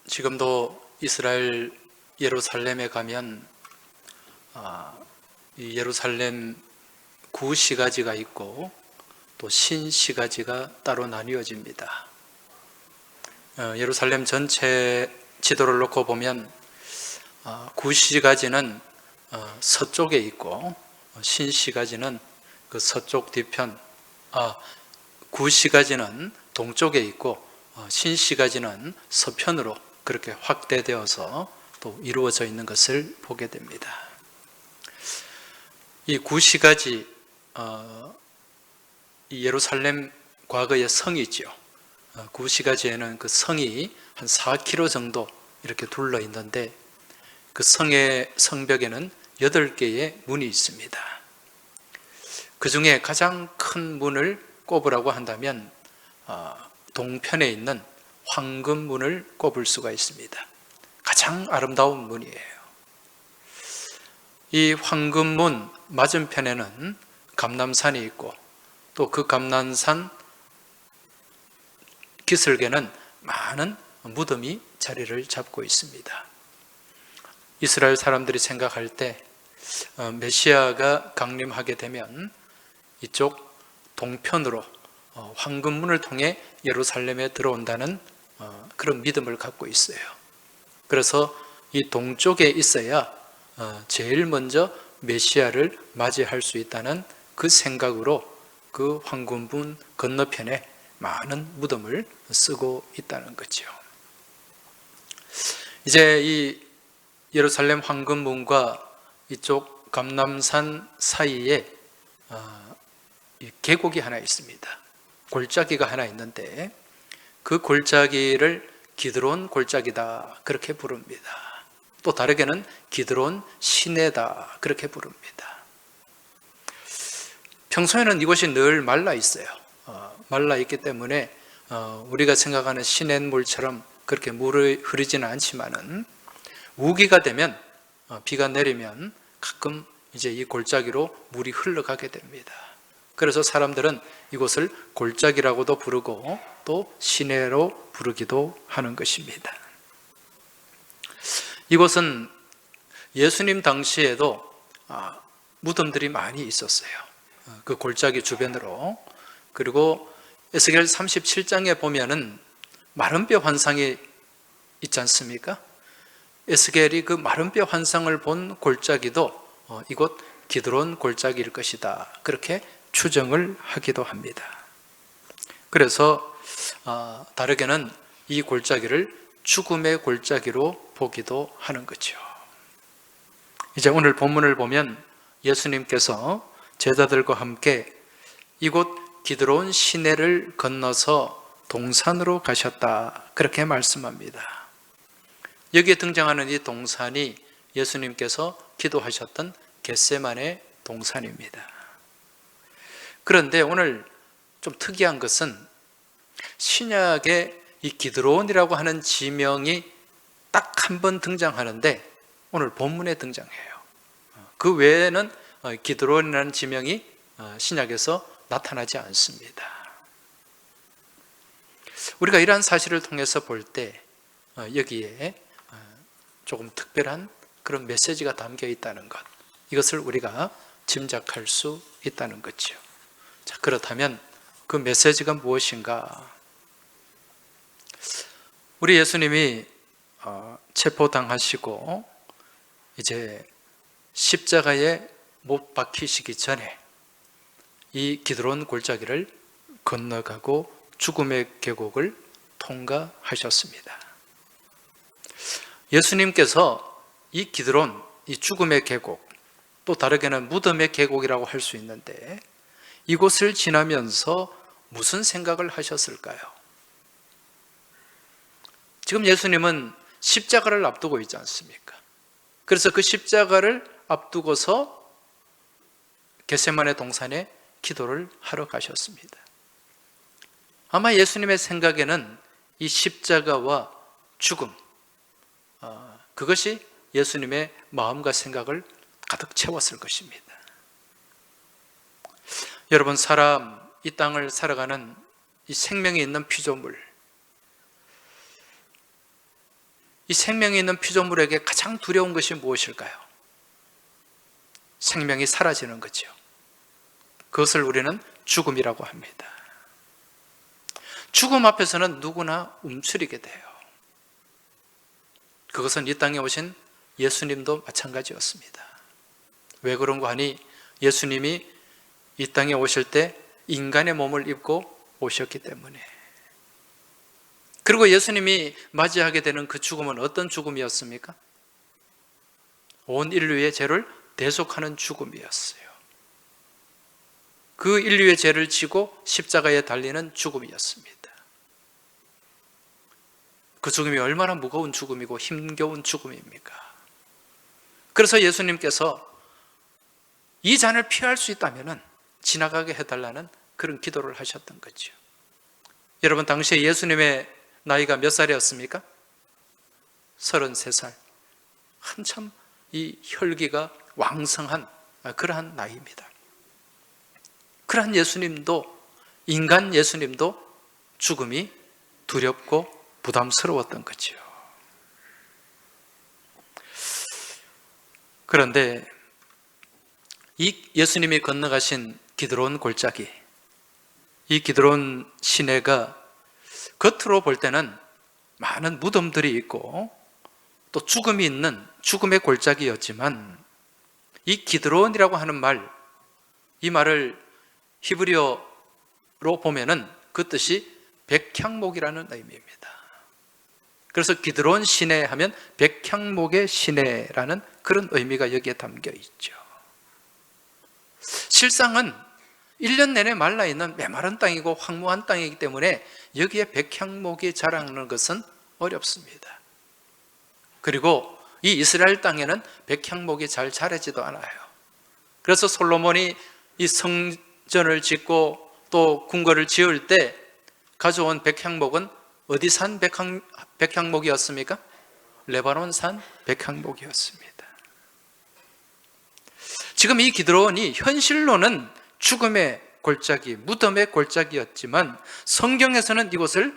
지금도 이스라엘 예루살렘에 가면 이 예루살렘 구시가지가 있고 또 신시가지가 따로 나뉘어집니다. 예루살렘 전체 지도를 놓고 보면 구시가지는 서쪽에 있고 신시가지는 그 서쪽 뒤편, 구시가지는 동쪽에 있고 신시가지는 서편으로 그렇게 확대되어서 또 이루어져 있는 것을 보게 됩니다. 이 구시가지, 이 예루살렘 과거의 성이죠. 구시가지에는 그 성이 한 4km 정도 이렇게 둘러 있는데 그 성의 성벽에는 8개의 문이 있습니다. 그 중에 가장 큰 문을 꼽으라고 한다면 동편에 있는 황금문을 꼽을 수가 있습니다. 가장 아름다운 문이에요. 이 황금문 맞은편에는 감람산이 있고 또 그 감람산 기슭에는 많은 무덤이 자리를 잡고 있습니다. 이스라엘 사람들이 생각할 때 메시아가 강림하게 되면 이쪽 동편으로 황금문을 통해 예루살렘에 들어온다는 그런 믿음을 갖고 있어요. 그래서 이 동쪽에 있어야 제일 먼저 메시아를 맞이할 수 있다는 그 생각으로 그 황금문 건너편에 많은 무덤을 쓰고 있다는 거죠. 이제 이 예루살렘 황금문과 이쪽 감람산 사이에 계곡이 하나 있습니다. 골짜기가 하나 있는데 그 골짜기를 기드론 골짜기다 그렇게 부릅니다. 또 다르게는 기드론 시내다 그렇게 부릅니다. 평소에는 이곳이 늘 말라 있어요. 말라 있기 때문에 우리가 생각하는 시냇물처럼 그렇게 물이 흐르지는 않지만은 우기가 되면 비가 내리면 가끔 이제 이 골짜기로 물이 흘러가게 됩니다. 그래서 사람들은 이곳을 골짜기라고도 부르고 또 시내로 부르기도 하는 것입니다. 이곳은 예수님 당시에도 무덤들이 많이 있었어요. 그 골짜기 주변으로. 그리고 에스겔 37장에 보면은 마른 뼈 환상이 있지 않습니까? 에스겔이 그 마른 뼈 환상을 본 골짜기도 이곳 기드론 골짜기일 것이다 그렇게 추정을 하기도 합니다. 그래서 다르게는 이 골짜기를 죽음의 골짜기로 보기도 하는 거죠. 이제 오늘 본문을 보면 예수님께서 제자들과 함께 이곳 기드론 시내를 건너서 동산으로 가셨다 그렇게 말씀합니다. 여기에 등장하는 이 동산이 예수님께서 기도하셨던 겟세마네 동산입니다. 그런데 오늘 좀 특이한 것은 신약에 이 기드론이라고 하는 지명이 딱 한 번 등장하는데 오늘 본문에 등장해요. 그 외에는 기드론이라는 지명이 신약에서 나타나지 않습니다. 우리가 이러한 사실을 통해서 볼 때 여기에 조금 특별한 그런 메시지가 담겨 있다는 것, 이것을 우리가 짐작할 수 있다는 거죠. 자, 그렇다면 그 메시지가 무엇인가? 우리 예수님이 체포당하시고 이제 십자가에 못 박히시기 전에 이 기드론 골짜기를 건너가고 죽음의 계곡을 통과하셨습니다. 예수님께서 이 기드론, 이 죽음의 계곡, 또 다르게는 무덤의 계곡이라고 할 수 있는데 이곳을 지나면서 무슨 생각을 하셨을까요? 지금 예수님은 십자가를 앞두고 있지 않습니까? 그래서 그 십자가를 앞두고서 겟세마네 동산에 기도를 하러 가셨습니다. 아마 예수님의 생각에는 이 십자가와 죽음, 그것이 예수님의 마음과 생각을 가득 채웠을 것입니다. 여러분, 사람, 이 땅을 살아가는 이 생명이 있는 피조물, 이 생명이 있는 피조물에게 가장 두려운 것이 무엇일까요? 생명이 사라지는 거죠. 그것을 우리는 죽음이라고 합니다. 죽음 앞에서는 누구나 움츠리게 돼요. 그것은 이 땅에 오신 예수님도 마찬가지였습니다. 왜 그런가 하니 예수님이 이 땅에 오실 때 인간의 몸을 입고 오셨기 때문에. 그리고 예수님이 맞이하게 되는 그 죽음은 어떤 죽음이었습니까? 온 인류의 죄를 대속하는 죽음이었어요. 그 인류의 죄를 지고 십자가에 달리는 죽음이었습니다. 그 죽음이 얼마나 무거운 죽음이고 힘겨운 죽음입니까? 그래서 예수님께서 이 잔을 피할 수 있다면 지나가게 해달라는 그런 기도를 하셨던 거죠. 여러분, 당시에 예수님의 나이가 몇 살이었습니까? 33살. 한참 이 혈기가 왕성한 그러한 나이입니다. 그러한 예수님도, 인간 예수님도 죽음이 두렵고 부담스러웠던 거죠. 그런데 이 예수님이 건너가신 기드론 골짜기, 이 기드론 시내가 겉으로 볼 때는 많은 무덤들이 있고 또 죽음이 있는 죽음의 골짜기였지만, 이 기드론이라고 하는 말, 이 말을 히브리어로 보면은 그 뜻이 백향목이라는 의미입니다. 그래서 기드론 시내 하면 백향목의 시내라는 그런 의미가 여기에 담겨 있죠. 실상은 1년 내내 말라있는 메마른 땅이고 황무한 땅이기 때문에 여기에 백향목이 자라는 것은 어렵습니다. 그리고 이 이스라엘 땅에는 백향목이 잘 자라지도 않아요. 그래서 솔로몬이 이 성전을 짓고 또 궁궐을 지을 때 가져온 백향목은 어디 산 백향목이었습니까? 레바논산 백향목이었습니다. 지금 이 기드론이 현실로는 죽음의 골짜기, 무덤의 골짜기였지만 성경에서는 이곳을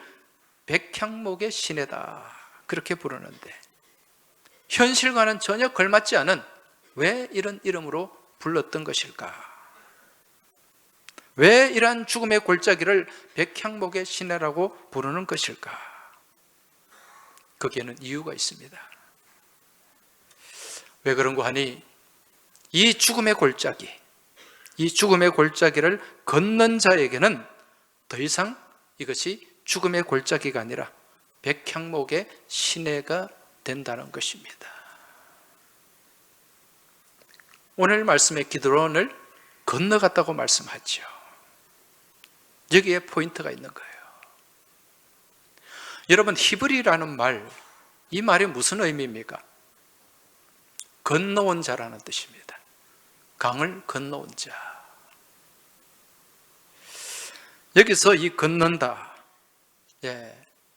백향목의 시내다 그렇게 부르는데, 현실과는 전혀 걸맞지 않은 왜 이런 이름으로 불렀던 것일까? 왜 이러한 죽음의 골짜기를 백향목의 시내라고 부르는 것일까? 거기에는 이유가 있습니다. 왜 그런가 하니 이 죽음의 골짜기, 이 죽음의 골짜기를 걷는 자에게는 더 이상 이것이 죽음의 골짜기가 아니라 백향목의 시내가 된다는 것입니다. 오늘 말씀의 기드론을 건너갔다고 말씀하죠. 여기에 포인트가 있는 거예요. 여러분, 히브리라는 말, 이 말이 무슨 의미입니까? 건너온 자라는 뜻입니다. 강을 건너온 자. 여기서 이 건넌다,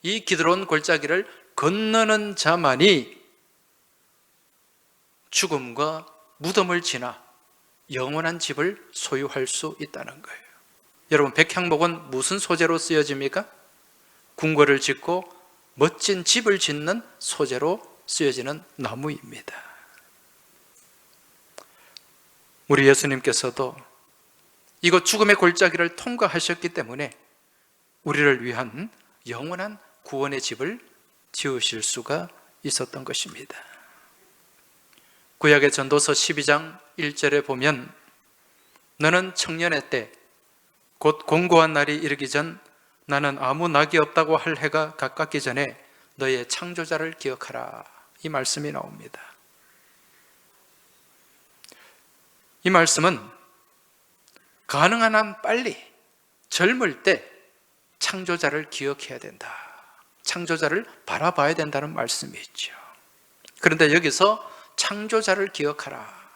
이 기드론 골짜기를 건너는 자만이 죽음과 무덤을 지나 영원한 집을 소유할 수 있다는 거예요. 여러분, 백향목은 무슨 소재로 쓰여집니까? 궁궐을 짓고 멋진 집을 짓는 소재로 쓰여지는 나무입니다. 우리 예수님께서도 이곳 죽음의 골짜기를 통과하셨기 때문에 우리를 위한 영원한 구원의 집을 지으실 수가 있었던 것입니다. 구약의 전도서 12장 1절에 보면, 너는 청년의 때 곧 공고한 날이 이르기 전 나는 아무 낙이 없다고 할 해가 가깝기 전에 너의 창조자를 기억하라, 이 말씀이 나옵니다. 이 말씀은 가능한 한 빨리 젊을 때 창조자를 기억해야 된다, 창조자를 바라봐야 된다는 말씀이 있죠. 그런데 여기서 창조자를 기억하라,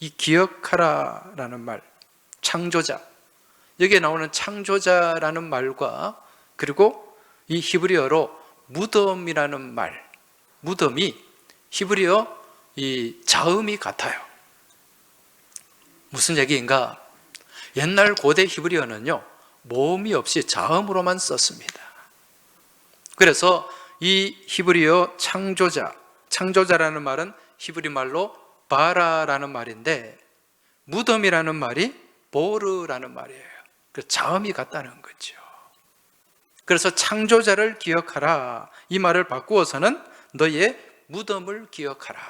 이 기억하라라는 말, 창조자, 여기에 나오는 창조자라는 말과 그리고 이 히브리어로 무덤이라는 말, 무덤이 히브리어 이 자음이 같아요. 무슨 얘기인가? 옛날 고대 히브리어는요, 모음이 없이 자음으로만 썼습니다. 그래서 이 히브리어 창조자라는 말은 히브리 말로 바라라는 말인데 무덤이라는 말이 보르라는 말이에요. 그 자음이 같다는 거죠. 그래서 창조자를 기억하라 이 말을 바꾸어서는 너의 무덤을 기억하라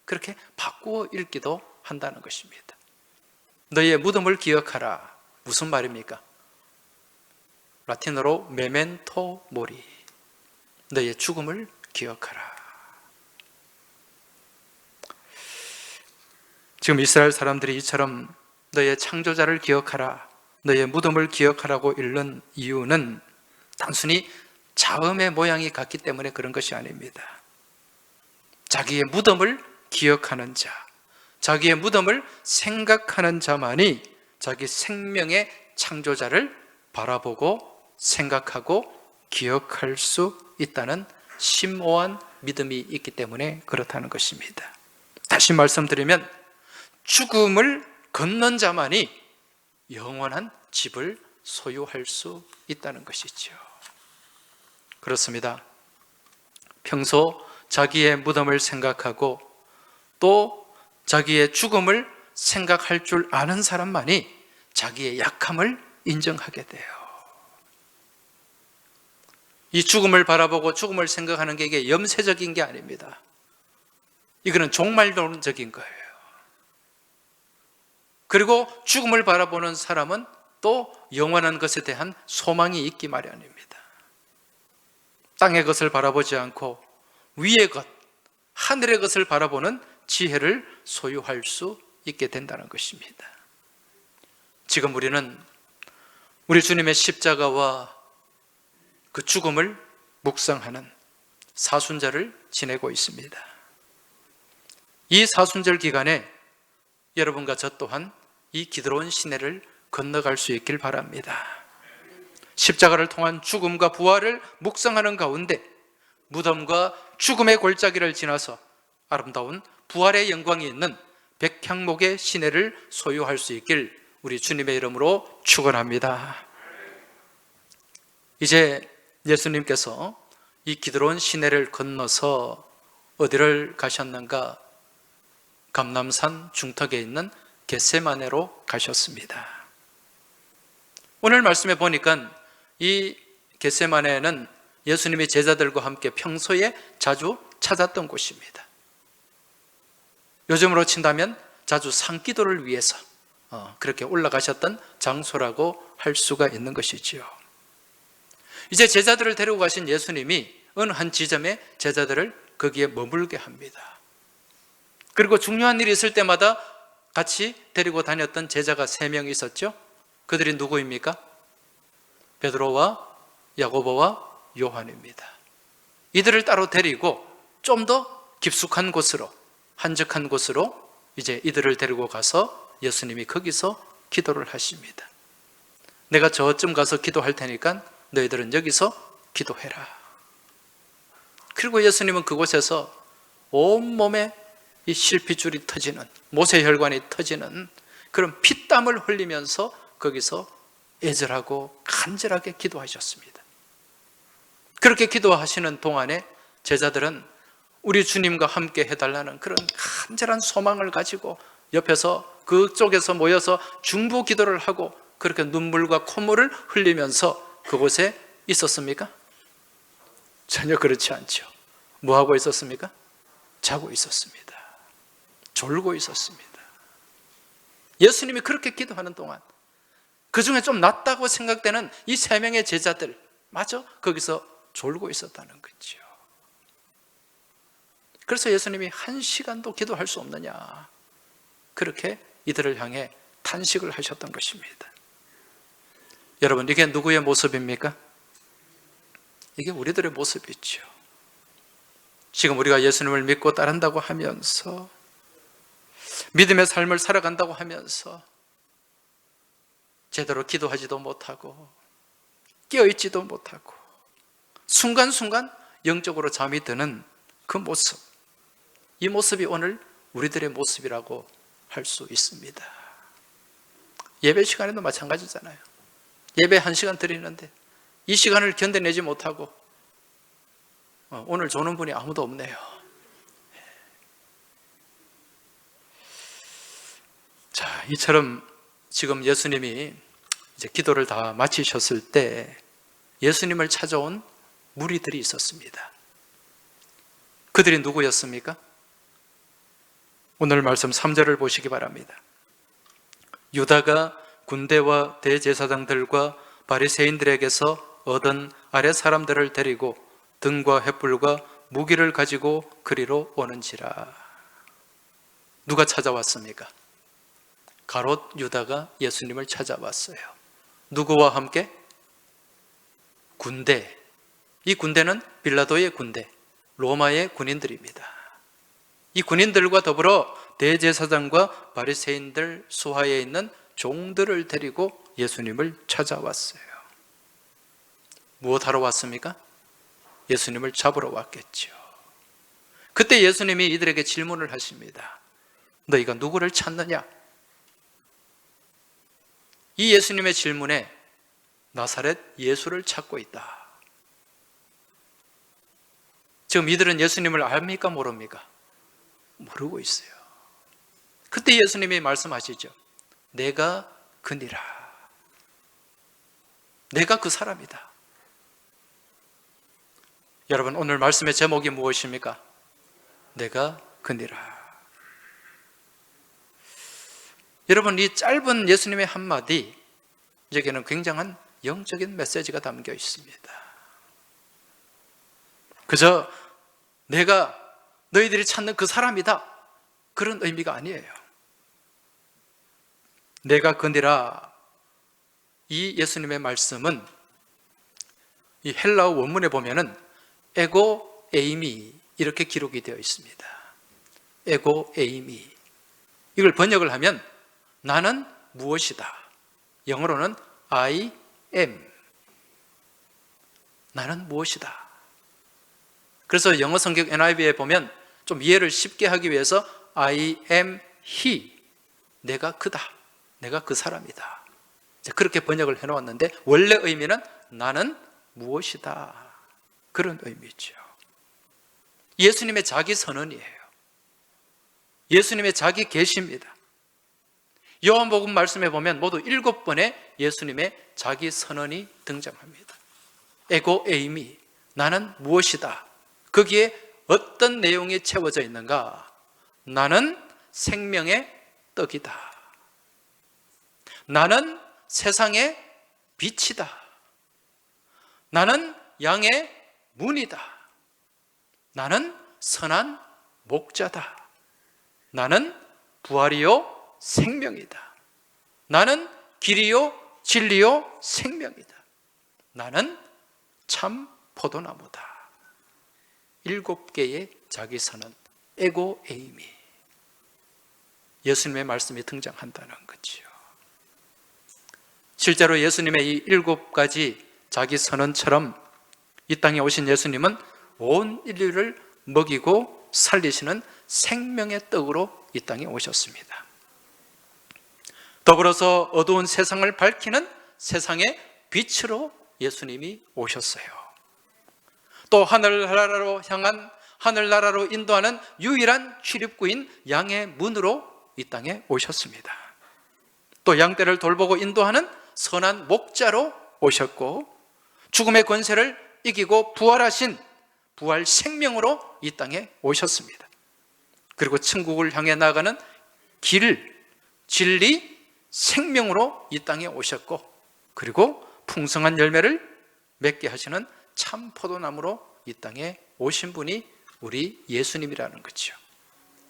그렇게 바꾸어 읽기도 한다는 것입니다. 너의 무덤을 기억하라 무슨 말입니까? 라틴어로 메멘토 모리 너의 죽음을 기억하라. 지금 이스라엘 사람들이 이처럼 너의 창조자를 기억하라 너의 무덤을 기억하라고 읽는 이유는 단순히 자음의 모양이 같기 때문에 그런 것이 아닙니다. 자기의 무덤을 기억하는 자, 자기의 무덤을 생각하는 자만이 자기 생명의 창조자를 바라보고 생각하고 기억할 수 있다는 심오한 믿음이 있기 때문에 그렇다는 것입니다. 다시 말씀드리면 죽음을 건넌 자만이 영원한 집을 소유할 수 있다는 것이죠. 그렇습니다. 평소 자기의 무덤을 생각하고 또 자기의 죽음을 생각할 줄 아는 사람만이 자기의 약함을 인정하게 돼요. 이 죽음을 바라보고 죽음을 생각하는 게 이게 염세적인 게 아닙니다. 이거는 종말론적인 거예요. 그리고 죽음을 바라보는 사람은 또 영원한 것에 대한 소망이 있기 마련입니다. 땅의 것을 바라보지 않고 위의 것, 하늘의 것을 바라보는 지혜를 소유할 수 있게 된다는 것입니다. 지금 우리는 우리 주님의 십자가와 그 죽음을 묵상하는 사순절을 지내고 있습니다. 이 사순절 기간에 여러분과 저 또한 이 기드론 시내를 건너갈 수 있길 바랍니다. 십자가를 통한 죽음과 부활을 묵상하는 가운데 무덤과 죽음의 골짜기를 지나서 아름다운 부활의 영광이 있는 백향목의 시내를 소유할 수 있길 우리 주님의 이름으로 축원합니다. 이제 예수님께서 이 기드론 시내를 건너서 어디를 가셨는가? 감람산 중턱에 있는 겟세마네로 가셨습니다. 오늘 말씀에 보니까 이 겟세마네는 예수님이 제자들과 함께 평소에 자주 찾았던 곳입니다. 요즘으로 친다면 자주 산기도를 위해서 그렇게 올라가셨던 장소라고 할 수가 있는 것이지요. 이제 제자들을 데리고 가신 예수님이 어느 한 지점에 제자들을 거기에 머물게 합니다. 그리고 중요한 일이 있을 때마다 같이 데리고 다녔던 제자가 3명 있었죠. 그들이 누구입니까? 베드로와 야고보와 요한입니다. 이들을 따로 데리고 좀 더 깊숙한 곳으로, 한적한 곳으로 이제 이들을 데리고 가서 예수님이 거기서 기도를 하십니다. 내가 저쯤 가서 기도할 테니까 너희들은 여기서 기도해라. 그리고 예수님은 그곳에서 온몸에 이 실핏줄이 터지는, 모세혈관이 터지는 그런 피땀을 흘리면서 거기서 애절하고 간절하게 기도하셨습니다. 그렇게 기도하시는 동안에 제자들은 우리 주님과 함께 해달라는 그런 간절한 소망을 가지고 옆에서 그쪽에서 모여서 중보 기도를 하고 그렇게 눈물과 콧물을 흘리면서 그곳에 있었습니까? 전혀 그렇지 않죠. 뭐 하고 있었습니까? 자고 있었습니다. 졸고 있었습니다. 예수님이 그렇게 기도하는 동안 그 중에 좀 낫다고 생각되는 이 3명의 제자들 마저 거기서 졸고 있었다는 거죠. 그래서 예수님이 1시간도 기도할 수 없느냐 그렇게 이들을 향해 탄식을 하셨던 것입니다. 여러분, 이게 누구의 모습입니까? 이게 우리들의 모습이죠. 지금 우리가 예수님을 믿고 따른다고 하면서 믿음의 삶을 살아간다고 하면서 제대로 기도하지도 못하고 깨어있지도 못하고 순간순간 영적으로 잠이 드는 그 모습, 이 모습이 오늘 우리들의 모습이라고 할 수 있습니다. 예배 시간에도 마찬가지잖아요. 예배 1시간 드리는데 이 시간을 견뎌내지 못하고 오늘 조는 분이 아무도 없네요. 자, 이처럼 지금 예수님이 이제 기도를 다 마치셨을 때 예수님을 찾아온 무리들이 있었습니다. 그들이 누구였습니까? 오늘 말씀 3절을 보시기 바랍니다. 유다가 군대와 대제사장들과 바리새인들에게서 얻은 아랫 사람들을 데리고 등과 횃불과 무기를 가지고 그리로 오는지라. 누가 찾아왔습니까? 가롯 유다가 예수님을 찾아왔어요. 누구와 함께? 군대. 이 군대는 빌라도의 군대, 로마의 군인들입니다. 이 군인들과 더불어 대제사장과 바리새인들 수하에 있는 종들을 데리고 예수님을 찾아왔어요. 무엇하러 왔습니까? 예수님을 잡으러 왔겠죠. 그때 예수님이 이들에게 질문을 하십니다. 너희가 누구를 찾느냐? 이 예수님의 질문에 나사렛 예수를 찾고 있다. 지금 이들은 예수님을 압니까 모릅니까? 모르고 있어요. 그때 예수님이 말씀하시죠. 내가 그니라. 내가 그 사람이다. 여러분, 오늘 말씀의 제목이 무엇입니까? 내가 그니라. 여러분, 이 짧은 예수님의 한마디, 여기에는 굉장한 영적인 메시지가 담겨 있습니다. 그저 내가 너희들이 찾는 그 사람이다, 그런 의미가 아니에요. 내가 그니라, 이 예수님의 말씀은 이 헬라어 원문에 보면은 에고 에이미 이렇게 기록이 되어 있습니다. 에고 에이미. 이걸 번역을 하면 나는 무엇이다. 영어로는 I am. 나는 무엇이다. 그래서 영어 성경 NIV에 보면 좀 이해를 쉽게 하기 위해서 I am he. 내가 그다. 내가 그 사람이다. 그렇게 번역을 해놓았는데 원래 의미는 나는 무엇이다. 그런 의미죠. 예수님의 자기 선언이에요. 예수님의 자기 계시입니다. 요한복음 말씀에 보면 모두 7번의 예수님의 자기 선언이 등장합니다. 에고 에이미, 나는 무엇이다. 거기에 어떤 내용이 채워져 있는가? 나는 생명의 떡이다. 나는 세상의 빛이다. 나는 양의 문이다. 나는 선한 목자다. 나는 부활이요 생명이다. 나는 길이요 진리요 생명이다. 나는 참 포도나무다. 7개의 자기 선언, 에고 에이미. 예수님의 말씀이 등장한다는 거죠. 실제로 예수님의 이 7가지 자기 선언처럼 이 땅에 오신 예수님은 온 인류를 먹이고 살리시는 생명의 떡으로 이 땅에 오셨습니다. 더불어서 어두운 세상을 밝히는 세상의 빛으로 예수님이 오셨어요. 또 하늘나라로 향한, 하늘나라로 인도하는 유일한 출입구인 양의 문으로 이 땅에 오셨습니다. 또 양떼를 돌보고 인도하는 선한 목자로 오셨고, 죽음의 권세를 이기고 부활하신 부활 생명으로 이 땅에 오셨습니다. 그리고 천국을 향해 나가는 길, 진리, 생명으로 이 땅에 오셨고, 그리고 풍성한 열매를 맺게 하시는 참 포도나무로 이 땅에 오신 분이 우리 예수님이라는 거죠.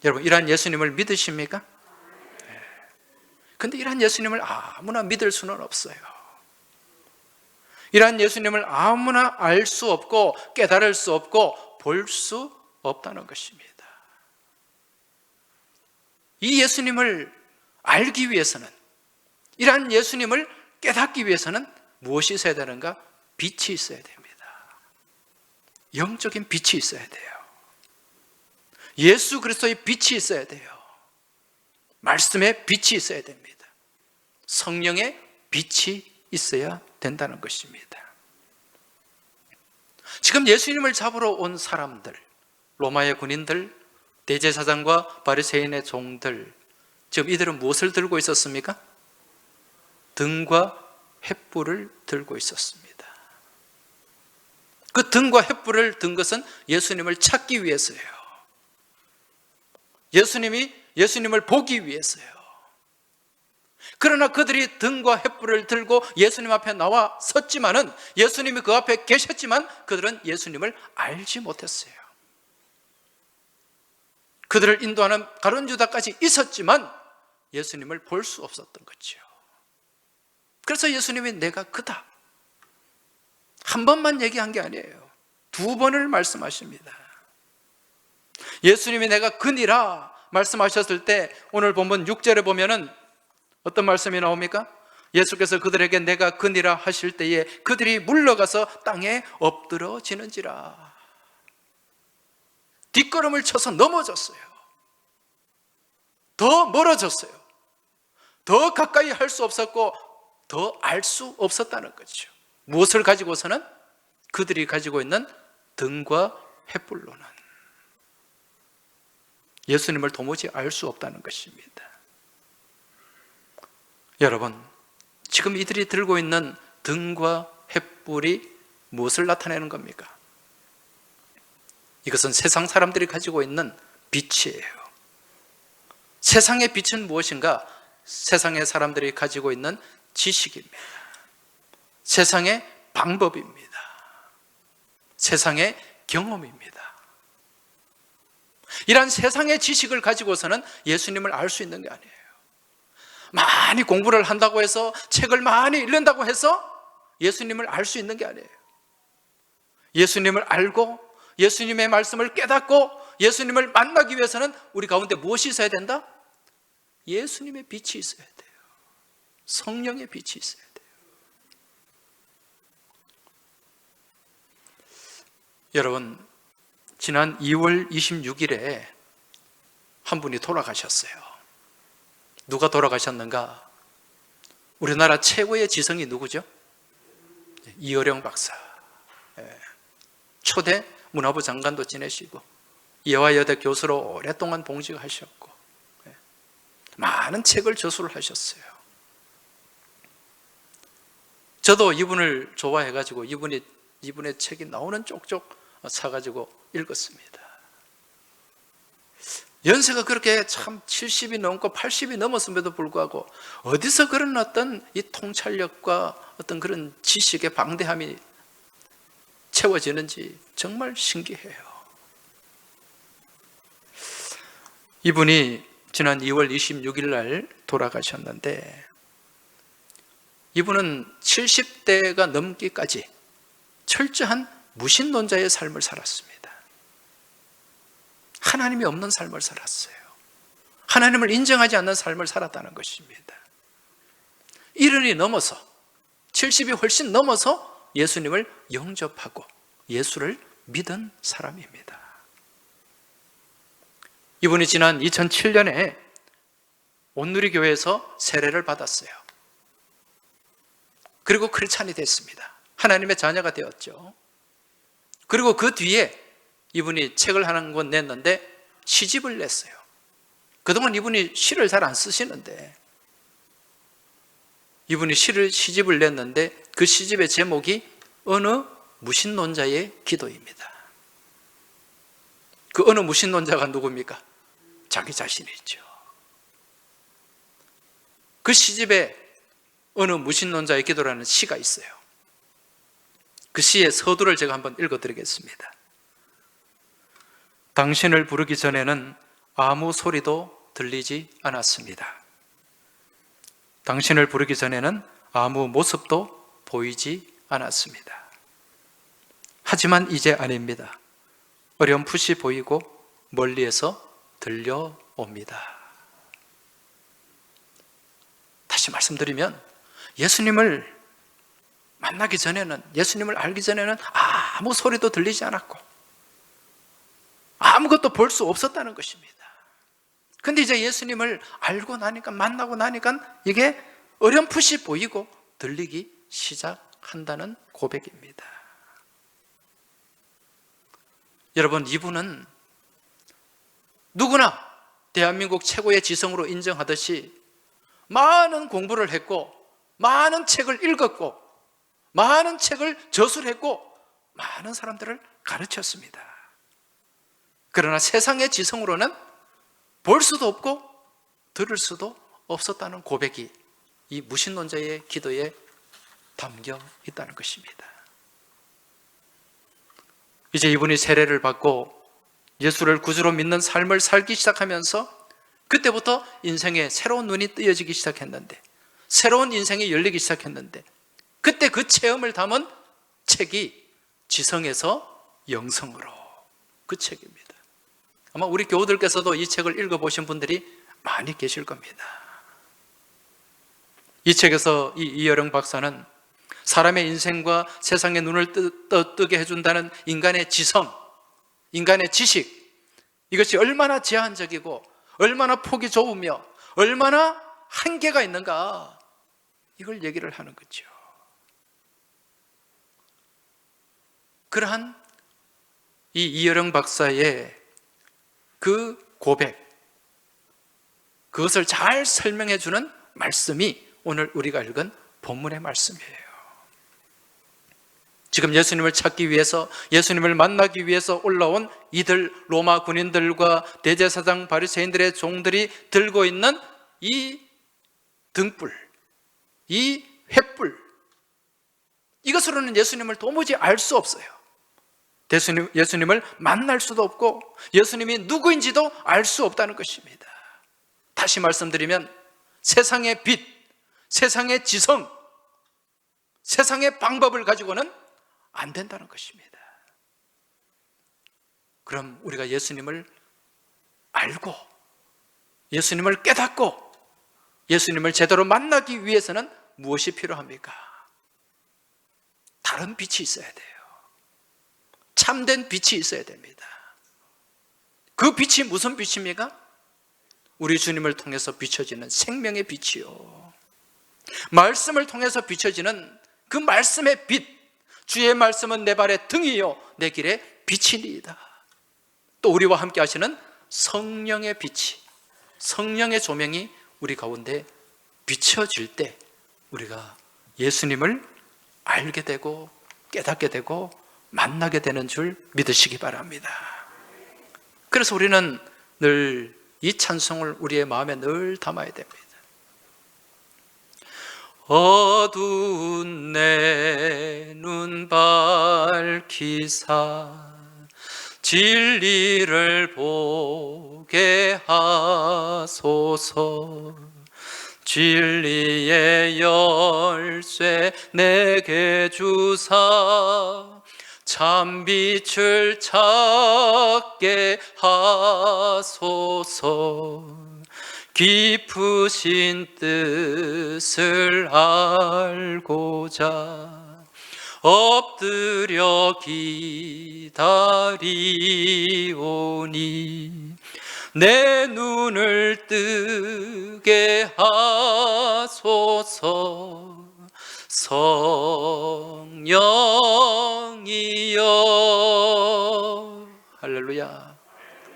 여러분, 이러한 예수님을 믿으십니까? 근데 이러한 예수님을 아무나 믿을 수는 없어요. 이러한 예수님을 아무나 알 수 없고 깨달을 수 없고 볼 수 없다는 것입니다. 이 예수님을 알기 위해서는, 이러한 예수님을 깨닫기 위해서는 무엇이 있어야 되는가? 빛이 있어야 됩니다. 영적인 빛이 있어야 돼요. 예수 그리스도의 빛이 있어야 돼요. 말씀의 빛이 있어야 됩니다. 성령의 빛이 있어야 된다는 것입니다. 지금 예수님을 잡으러 온 사람들, 로마의 군인들, 대제사장과 바리새인의 종들, 지금 이들은 무엇을 들고 있었습니까? 등과 횃불을 들고 있었습니다. 그 등과 횃불을 든 것은 예수님을 찾기 위해서예요. 예수님을 보기 위해서예요. 그러나 그들이 등과 횃불을 들고 예수님 앞에 나와 섰지만은, 예수님이 그 앞에 계셨지만 그들은 예수님을 알지 못했어요. 그들을 인도하는 가룟 유다까지 있었지만 예수님을 볼 수 없었던 거죠. 그래서 예수님이 내가 그다, 한 번만 얘기한 게 아니에요. 두 번을 말씀하십니다. 예수님이 내가 그니라 말씀하셨을 때 오늘 본문 6절에 보면은 어떤 말씀이 나옵니까? 예수께서 그들에게 내가 그니라 하실 때에 그들이 물러가서 땅에 엎드러지는지라. 뒷걸음을 쳐서 넘어졌어요. 더 멀어졌어요. 더 가까이 할 수 없었고 더 알 수 없었다는 거죠. 무엇을 가지고서는? 그들이 가지고 있는 등과 횃불로는 예수님을 도무지 알 수 없다는 것입니다. 여러분, 지금 이들이 들고 있는 등과 횃불이 무엇을 나타내는 겁니까? 이것은 세상 사람들이 가지고 있는 빛이에요. 세상의 빛은 무엇인가? 세상의 사람들이 가지고 있는 지식입니다. 세상의 방법입니다. 세상의 경험입니다. 이러한 세상의 지식을 가지고서는 예수님을 알 수 있는 게 아니에요. 많이 공부를 한다고 해서, 책을 많이 읽는다고 해서 예수님을 알 수 있는 게 아니에요. 예수님을 알고 예수님의 말씀을 깨닫고 예수님을 만나기 위해서는 우리 가운데 무엇이 있어야 된다? 예수님의 빛이 있어야 돼요. 성령의 빛이 있어야 돼요. 여러분, 지난 2월 26일에 한 분이 돌아가셨어요. 누가 돌아가셨는가? 우리나라 최고의 지성이 누구죠? 이어령 박사. 초대 문화부 장관도 지내시고 예화여대 교수로 오랫동안 봉직하셨고 많은 책을 저술을 하셨어요. 저도 이분을 좋아해가지고 이분의 책이 나오는 쪽쪽 사가지고 읽었습니다. 연세가 그렇게 참 70이 넘고 80이 넘었음에도 불구하고 어디서 그런 어떤 이 통찰력과 어떤 그런 지식의 방대함이 채워지는지 정말 신기해요. 이분이 지난 2월 26일 날 돌아가셨는데, 이분은 70대가 넘기까지 철저한 무신론자의 삶을 살았습니다. 하나님이 없는 삶을 살았어요. 하나님을 인정하지 않는 삶을 살았다는 것입니다. 70이 넘어서, 70이 훨씬 넘어서 예수님을 영접하고 예수를 믿은 사람입니다. 이분이 지난 2007년에 온누리교회에서 세례를 받았어요. 그리고 크리스찬이 됐습니다. 하나님의 자녀가 되었죠. 그리고 그 뒤에 이분이 책을 한 권 냈는데 시집을 냈어요. 그동안 이분이 시를 잘 안 쓰시는데 이분이 시집을 냈는데 그 시집의 제목이 어느 무신론자의 기도입니다. 그 어느 무신론자가 누굽니까? 자기 자신이죠. 그 시집에 어느 무신론자의 기도라는 시가 있어요. 그 시의 서두를 제가 한번 읽어드리겠습니다. 당신을 부르기 전에는 아무 소리도 들리지 않았습니다. 당신을 부르기 전에는 아무 모습도 보이지 않았습니다. 하지만 이제 아닙니다. 어렴풋이 보이고 멀리에서 들려옵니다. 다시 말씀드리면 예수님을 만나기 전에는, 예수님을 알기 전에는 아무 소리도 들리지 않았고 아무것도 볼 수 없었다는 것입니다. 근데 이제 예수님을 알고 나니까, 만나고 나니까 이게 어렴풋이 보이고 들리기 시작한다는 고백입니다. 여러분, 이분은 누구나 대한민국 최고의 지성으로 인정하듯이 많은 공부를 했고, 많은 책을 읽었고, 많은 책을 저술했고, 많은 사람들을 가르쳤습니다. 그러나 세상의 지성으로는 볼 수도 없고 들을 수도 없었다는 고백이 이 무신론자의 기도에 담겨 있다는 것입니다. 이제 이분이 세례를 받고 예수를 구주로 믿는 삶을 살기 시작하면서 그때부터 인생에 새로운 눈이 뜨여지기 시작했는데, 새로운 인생이 열리기 시작했는데, 그때 그 체험을 담은 책이 지성에서 영성으로, 그 책입니다. 아마 우리 교우들께서도 이 책을 읽어보신 분들이 많이 계실 겁니다. 이 책에서 이 이여령 박사는 사람의 인생과 세상의 눈을 뜨게 해준다는 인간의 지성, 인간의 지식, 이것이 얼마나 제한적이고 얼마나 폭이 좁으며 얼마나 한계가 있는가, 이걸 얘기를 하는 거죠. 그러한 이 이여령 박사의 그 고백, 그것을 잘 설명해 주는 말씀이 오늘 우리가 읽은 본문의 말씀이에요. 지금 예수님을 찾기 위해서, 예수님을 만나기 위해서 올라온 이들 로마 군인들과 대제사장 바리새인들의 종들이 들고 있는 이 등불, 이 횃불, 이것으로는 예수님을 도무지 알 수 없어요. 예수님을 만날 수도 없고 예수님이 누구인지도 알 수 없다는 것입니다. 다시 말씀드리면 세상의 빛, 세상의 지성, 세상의 방법을 가지고는 안 된다는 것입니다. 그럼 우리가 예수님을 알고 예수님을 깨닫고 예수님을 제대로 만나기 위해서는 무엇이 필요합니까? 다른 빛이 있어야 돼요. 참된 빛이 있어야 됩니다. 그 빛이 무슨 빛입니까? 우리 주님을 통해서 비춰지는 생명의 빛이요, 말씀을 통해서 비춰지는 그 말씀의 빛, 주의 말씀은 내 발의 등이요 내 길의 빛이니이다. 또 우리와 함께 하시는 성령의 빛이, 성령의 조명이 우리 가운데 비춰질 때 우리가 예수님을 알게 되고 깨닫게 되고 만나게 되는 줄 믿으시기 바랍니다. 그래서 우리는 늘 이 찬송을 우리의 마음에 늘 담아야 됩니다. 어두운 내 눈 밝히사 진리를 보게 하소서. 진리의 열쇠 내게 주사 참빛을 찾게 하소서. 깊으신 뜻을 알고자 엎드려 기다리오니 내 눈을 뜨게 하소서. 성령이여. 할렐루야.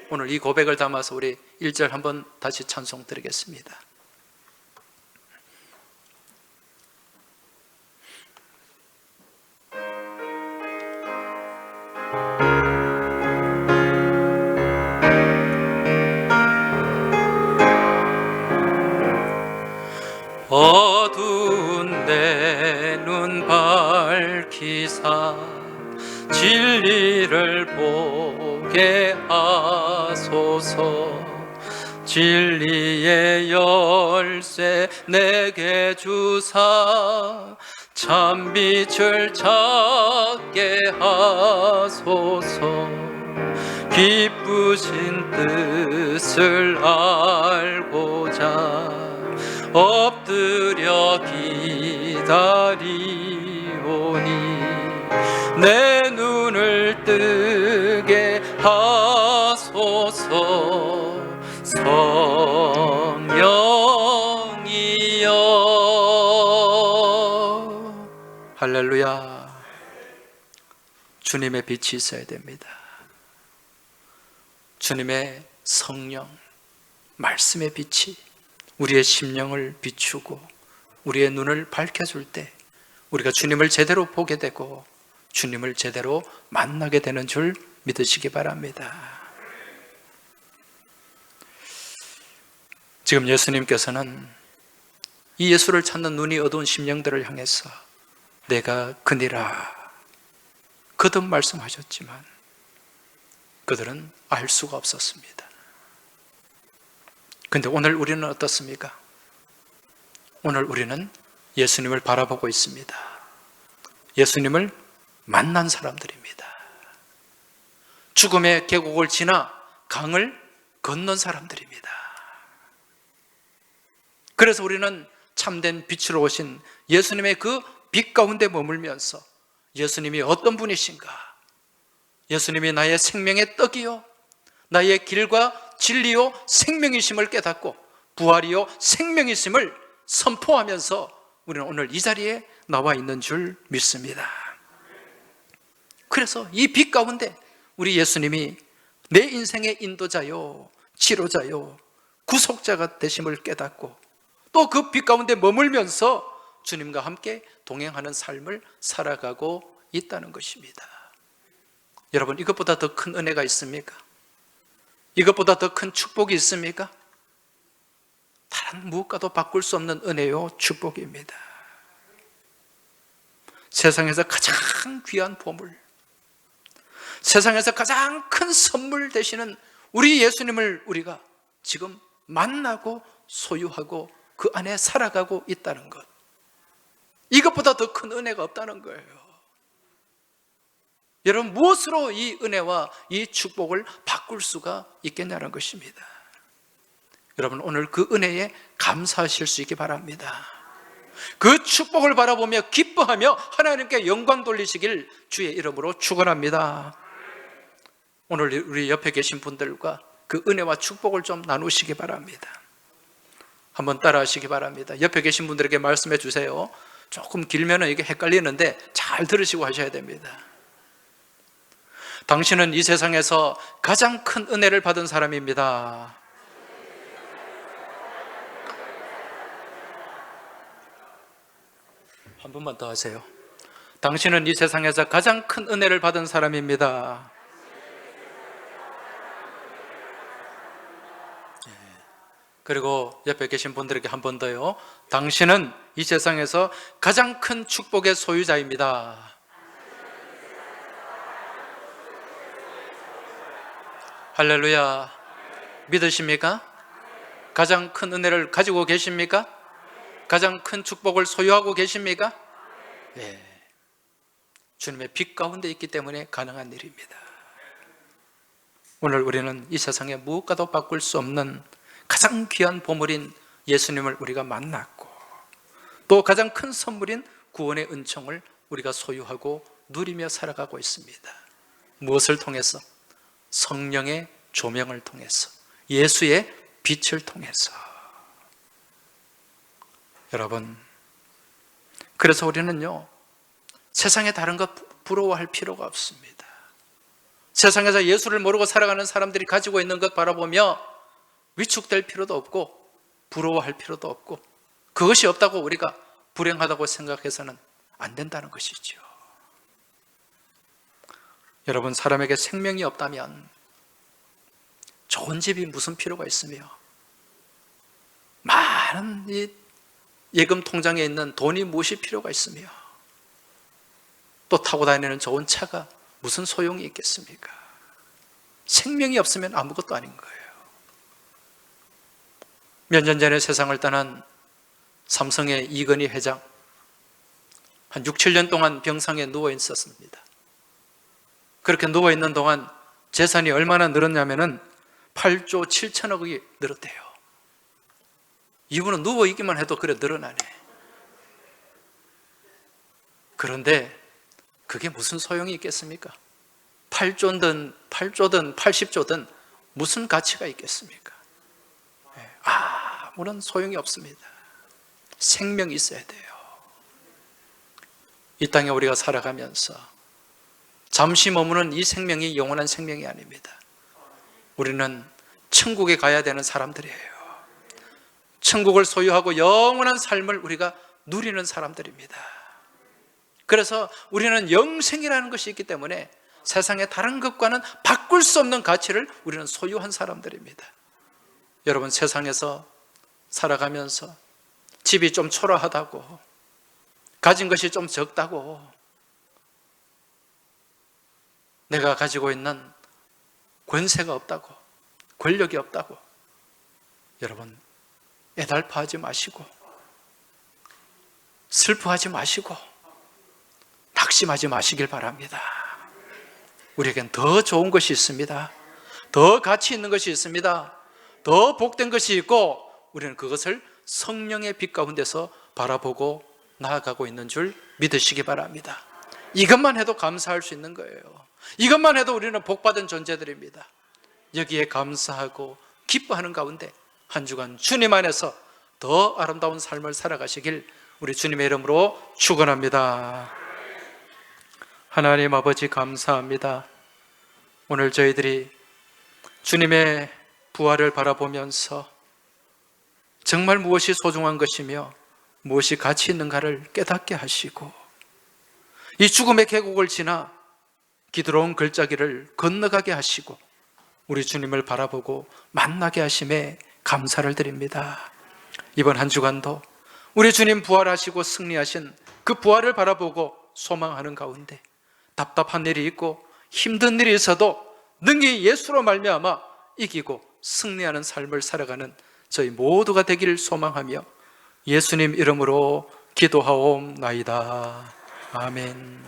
오늘 이 고백을 담아서 우리 1절 한번 다시 찬송 드리겠습니다. 어두운 내 눈 밝히사 진리를 보게 하소서. 진리의 열쇠 내게 주사 참빛을 찾게 하소서. 기쁘신 뜻을 알고자 엎드려 기다리오니 내 눈을 뜨게 하소서. 성령이여. 할렐루야. 주님의 빛이 있어야 됩니다. 주님의 성령, 말씀의 빛이 우리의 심령을 비추고 우리의 눈을 밝혀줄 때 우리가 주님을 제대로 보게 되고 주님을 제대로 만나게 되는 줄 믿으시기 바랍니다. 지금 예수님께서는 이 예수를 찾는 눈이 어두운 심령들을 향해서 내가 그니라 거듭 말씀하셨지만 그들은 알 수가 없었습니다. 그런데 오늘 우리는 어떻습니까? 오늘 우리는 예수님을 바라보고 있습니다. 예수님을 만난 사람들입니다. 죽음의 계곡을 지나 강을 건넌 사람들입니다. 그래서 우리는 참된 빛으로 오신 예수님의 그 빛 가운데 머물면서 예수님이 어떤 분이신가? 예수님이 나의 생명의 떡이요 나의 길과 진리요 생명이심을 깨닫고 부활이요 생명이심을 선포하면서 우리는 오늘 이 자리에 나와 있는 줄 믿습니다. 그래서 이 빛 가운데 우리 예수님이 내 인생의 인도자요 치료자요 구속자가 되심을 깨닫고 또 그 빛 가운데 머물면서 주님과 함께 동행하는 삶을 살아가고 있다는 것입니다. 여러분, 이것보다 더 큰 은혜가 있습니까? 이것보다 더 큰 축복이 있습니까? 다른 무엇과도 바꿀 수 없는 은혜요 축복입니다. 세상에서 가장 귀한 보물, 세상에서 가장 큰 선물 되시는 우리 예수님을 우리가 지금 만나고 소유하고 그 안에 살아가고 있다는 것, 이것보다 더 큰 은혜가 없다는 거예요. 여러분, 무엇으로 이 은혜와 이 축복을 바꿀 수가 있겠냐는 것입니다. 여러분, 오늘 그 은혜에 감사하실 수 있기 바랍니다. 그 축복을 바라보며 기뻐하며 하나님께 영광 돌리시길 주의 이름으로 축원합니다. 오늘 우리 옆에 계신 분들과 그 은혜와 축복을 좀 나누시기 바랍니다. 한번 따라 하시기 바랍니다. 옆에 계신 분들에게 말씀해 주세요. 조금 길면 이게 헷갈리는데 잘 들으시고 하셔야 됩니다. 당신은 이 세상에서 가장 큰 은혜를 받은 사람입니다. 한 번만 더 하세요. 당신은 이 세상에서 가장 큰 은혜를 받은 사람입니다. 그리고 옆에 계신 분들에게 한 번 더요. 당신은 이 세상에서 가장 큰 축복의 소유자입니다. 할렐루야. 믿으십니까? 가장 큰 은혜를 가지고 계십니까? 가장 큰 축복을 소유하고 계십니까? 네. 주님의 빛 가운데 있기 때문에 가능한 일입니다. 오늘 우리는 이 세상에 무엇과도 바꿀 수 없는 가장 귀한 보물인 예수님을 우리가 만났고 또 가장 큰 선물인 구원의 은총을 우리가 소유하고 누리며 살아가고 있습니다. 무엇을 통해서? 성령의 조명을 통해서, 예수의 빛을 통해서. 여러분, 그래서 우리는요, 세상에 다른 것 부러워할 필요가 없습니다. 세상에서 예수를 모르고 살아가는 사람들이 가지고 있는 것 바라보며 위축될 필요도 없고 부러워할 필요도 없고 그것이 없다고 우리가 불행하다고 생각해서는 안 된다는 것이죠. 여러분, 사람에게 생명이 없다면 좋은 집이 무슨 필요가 있으며 많은 이 예금 통장에 있는 돈이 무엇이 필요가 있으며 또 타고 다니는 좋은 차가 무슨 소용이 있겠습니까? 생명이 없으면 아무것도 아닌 거예요. 몇 년 전에 세상을 떠난 삼성의 이건희 회장, 한 6, 7년 동안 병상에 누워 있었습니다. 그렇게 누워 있는 동안 재산이 얼마나 늘었냐면은 8조 7천억이 늘었대요. 이분은 누워 있기만 해도 그래 늘어나네. 그런데 그게 무슨 소용이 있겠습니까? 8조든 80조든 무슨 가치가 있겠습니까? 아무런 소용이 없습니다. 생명이 있어야 돼요. 이 땅에 우리가 살아가면서 잠시 머무는 이 생명이 영원한 생명이 아닙니다. 우리는 천국에 가야 되는 사람들이에요. 천국을 소유하고 영원한 삶을 우리가 누리는 사람들입니다. 그래서 우리는 영생이라는 것이 있기 때문에 세상의 다른 것과는 바꿀 수 없는 가치를 우리는 소유한 사람들입니다. 여러분, 세상에서 살아가면서 집이 좀 초라하다고, 가진 것이 좀 적다고, 내가 가지고 있는 권세가 없다고, 권력이 없다고, 여러분 애달파하지 마시고 슬퍼하지 마시고 낙심하지 마시길 바랍니다. 우리에겐 더 좋은 것이 있습니다. 더 가치 있는 것이 있습니다. 더 복된 것이 있고, 우리는 그것을 성령의 빛 가운데서 바라보고 나아가고 있는 줄 믿으시기 바랍니다. 이것만 해도 감사할 수 있는 거예요. 이것만 해도 우리는 복받은 존재들입니다. 여기에 감사하고 기뻐하는 가운데 한 주간 주님 안에서 더 아름다운 삶을 살아가시길 우리 주님의 이름으로 축원합니다. 하나님 아버지, 감사합니다. 오늘 저희들이 주님의 부활을 바라보면서 정말 무엇이 소중한 것이며 무엇이 가치 있는가를 깨닫게 하시고, 이 죽음의 계곡을 지나 기드론 걸작기를 건너가게 하시고 우리 주님을 바라보고 만나게 하심에 감사를 드립니다. 이번 한 주간도 우리 주님 부활하시고 승리하신 그 부활을 바라보고 소망하는 가운데 답답한 일이 있고 힘든 일이 있어도 능히 예수로 말미암아 이기고 승리하는 삶을 살아가는 저희 모두가 되기를 소망하며 예수님 이름으로 기도하옵나이다. 아멘.